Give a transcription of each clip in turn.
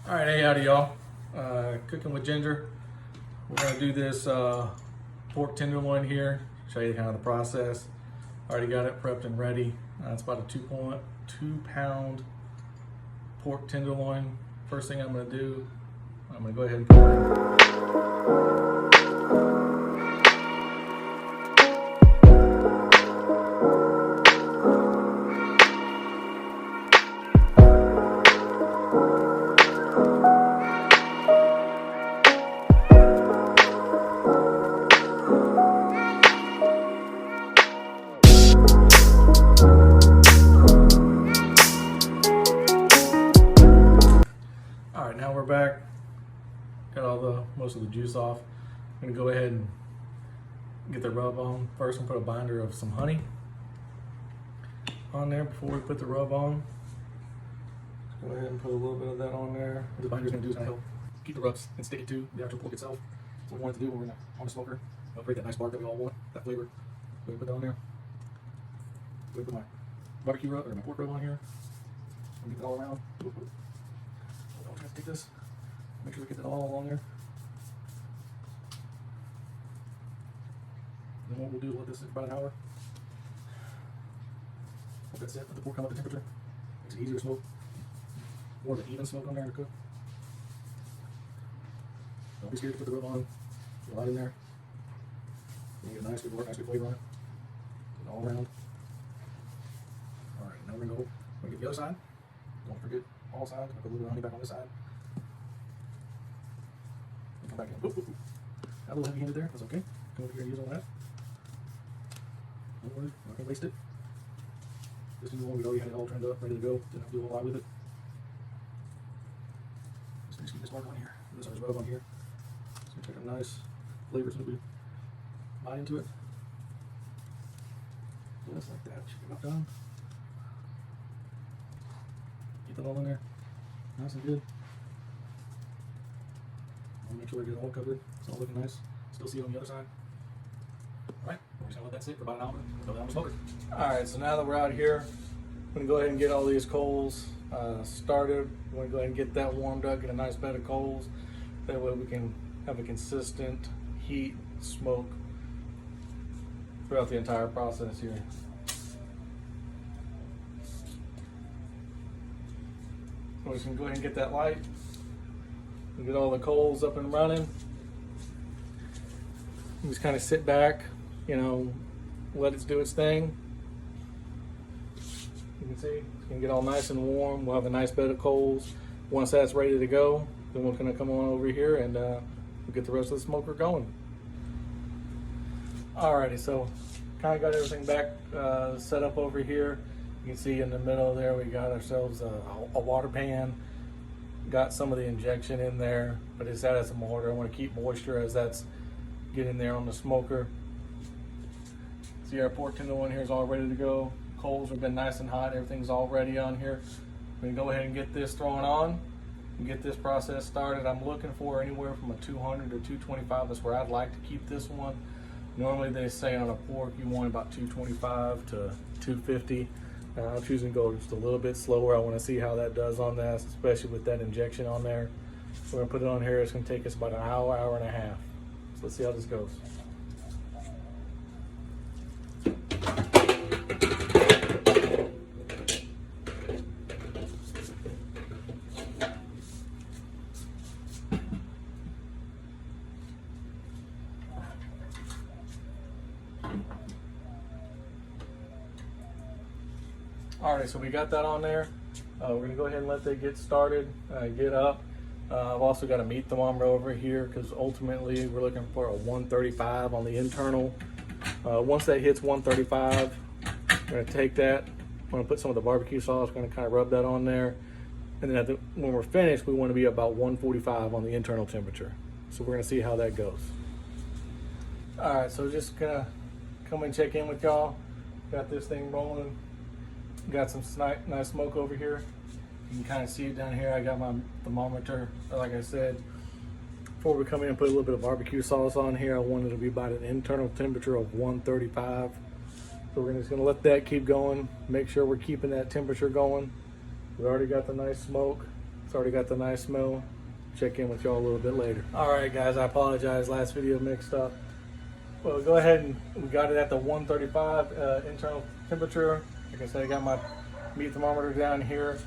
All right, hey, howdy y'all. Cooking with ginger. We're gonna do this pork tenderloin here. Show you kind of the process. Already got it prepped and ready. It's about a 2.2 pound pork tenderloin. First thing I'm gonna do, I'm gonna go ahead and put it in. All right, now we're back. Got most of the juice off. I'm gonna go ahead and get the rub on. First, I'm gonna put a binder of some honey on there before we put the rub on. Go ahead and put a little bit of that on there. What the binder's gonna do is gonna help keep the rubs and stick it to the actual pork itself. That's what we wanted to do when we're on the smoker. Create that nice bark that we all want, that flavor. Go ahead and put that on there. Go ahead and put my barbecue rub or my pork rub on here. Get it all around. I'll try to take this. Make sure we get it all on there. Then what we'll do is let this sit about an hour. Once that's it, let the pork come up to temperature. Makes it easier to smoke. More of an even smoke on there to cook. Don't be scared to put the rub on. Get a lot in there. You get a nice good work, nice good flavor on it. Get it all around. Alright, now we're gonna get the other side. Don't forget all sides. Put a little bit of honey back on this side. And come back in. Got a little heavy handed there. That's okay. Come over here and use all that. Don't worry, I'm not gonna waste it. This new one, we already had it all turned up, ready to go. Didn't have to do a whole lot with it. Just keep this mark on here. This one's rub on here. It's gonna take a nice flavor so that we bite into it. Just like that. Should be about done. Get that all in there. Nice and good. I'll make sure I get it all covered. It's all looking nice. Still see it on the other side. Alright, we're just gonna let that sit for about an hour and throw that on the smoker. Alright, so now that we're out here, I'm gonna go ahead and get all these coals started. We're gonna go ahead and get that warmed up, get a nice bed of coals. That way we can have a consistent heat, smoke throughout the entire process here. So we're just gonna go ahead and get that light. We'll get all the coals up and running. Just kind of sit back, you know, let it do its thing. You can see it's gonna get all nice and warm. We'll have a nice bed of coals. Once that's ready to go, then we're gonna come on over here and we'll get the rest of the smoker going. Alrighty, so kind of got everything back set up over here. You can see in the middle there we got ourselves a water pan. Got some of the injection in there, but it's added some water. I want to keep moisture as that's getting there on the smoker. See, our pork tenderloin here is all ready to go. Coals have been nice and hot. Everything's all ready on here. We can go ahead and get this thrown on and get this process started. I'm looking for anywhere from a 200 to 225. That's where I'd like to keep this one. Normally they say on a pork you want about 225 to 250. I'm choosing to go just a little bit slower. I want to see how that does on that, especially with that injection on there. We're going to put it on here. It's going to take us about an hour, hour and a half. So let's see how this goes. Alright, so we got that on there. We're going to go ahead and let that get started, get up. I've also got a meat thermometer over here because ultimately we're looking for a 135 on the internal. Once that hits 135, I'm going to take that. I'm going to put some of the barbecue sauce, going to kind of rub that on there. And then when we're finished, we want to be about 145 on the internal temperature. So we're going to see how that goes. Alright, so just going to come and check in with y'all. Got this thing rolling. Got some nice smoke over here. You can kind of see it down here. I got my thermometer. Like I said, before we come in and put a little bit of barbecue sauce on here, I wanted it to be about an internal temperature of 135. So we're just gonna let that keep going. Make sure we're keeping that temperature going. We already got the nice smoke. It's already got the nice smell. Check in with y'all a little bit later. All right, guys, I apologize. Last video mixed up. Well, go ahead and we got it at the 135 internal temperature. Like I said, I got my meat thermometer down here.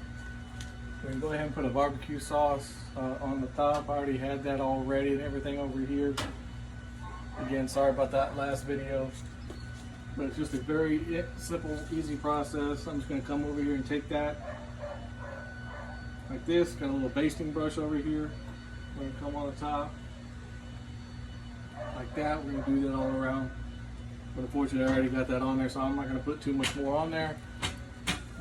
We can go ahead and put a barbecue sauce on the top. I already had that all ready and everything over here. Again, sorry about that last video. But it's just a very simple, easy process. I'm just gonna come over here and take that like this. Got a little basting brush over here. We're gonna come on the top like that. We're gonna do that all around. But unfortunately, I already got that on there, so I'm not gonna put too much more on there.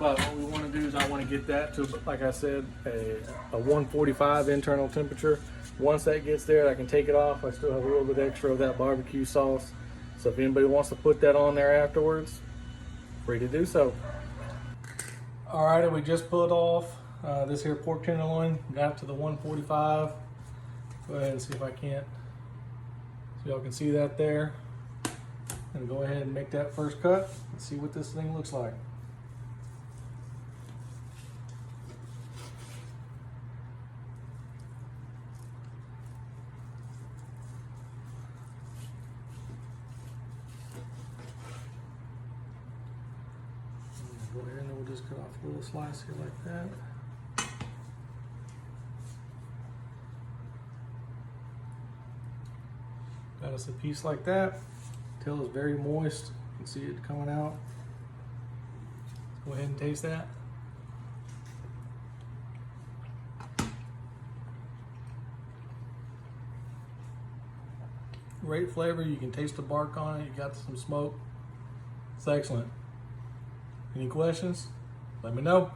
But what we want to do is I want to get that to, like I said, a 145 internal temperature. Once that gets there, I can take it off. I still have a little bit extra of that barbecue sauce. So if anybody wants to put that on there afterwards, free to do so. All right, we just pulled off this here pork tenderloin. Got to the 145. Go ahead and see if I can't, so y'all can see that there. And go ahead and make that first cut and see what this thing looks like. Go ahead and we'll just cut off a little slice here like that. Got us a piece like that. Tail is very moist. You can see it coming out. Let's go ahead and taste that. Great flavor. You can taste the bark on it. You got some smoke. It's excellent. Any questions? Let me know.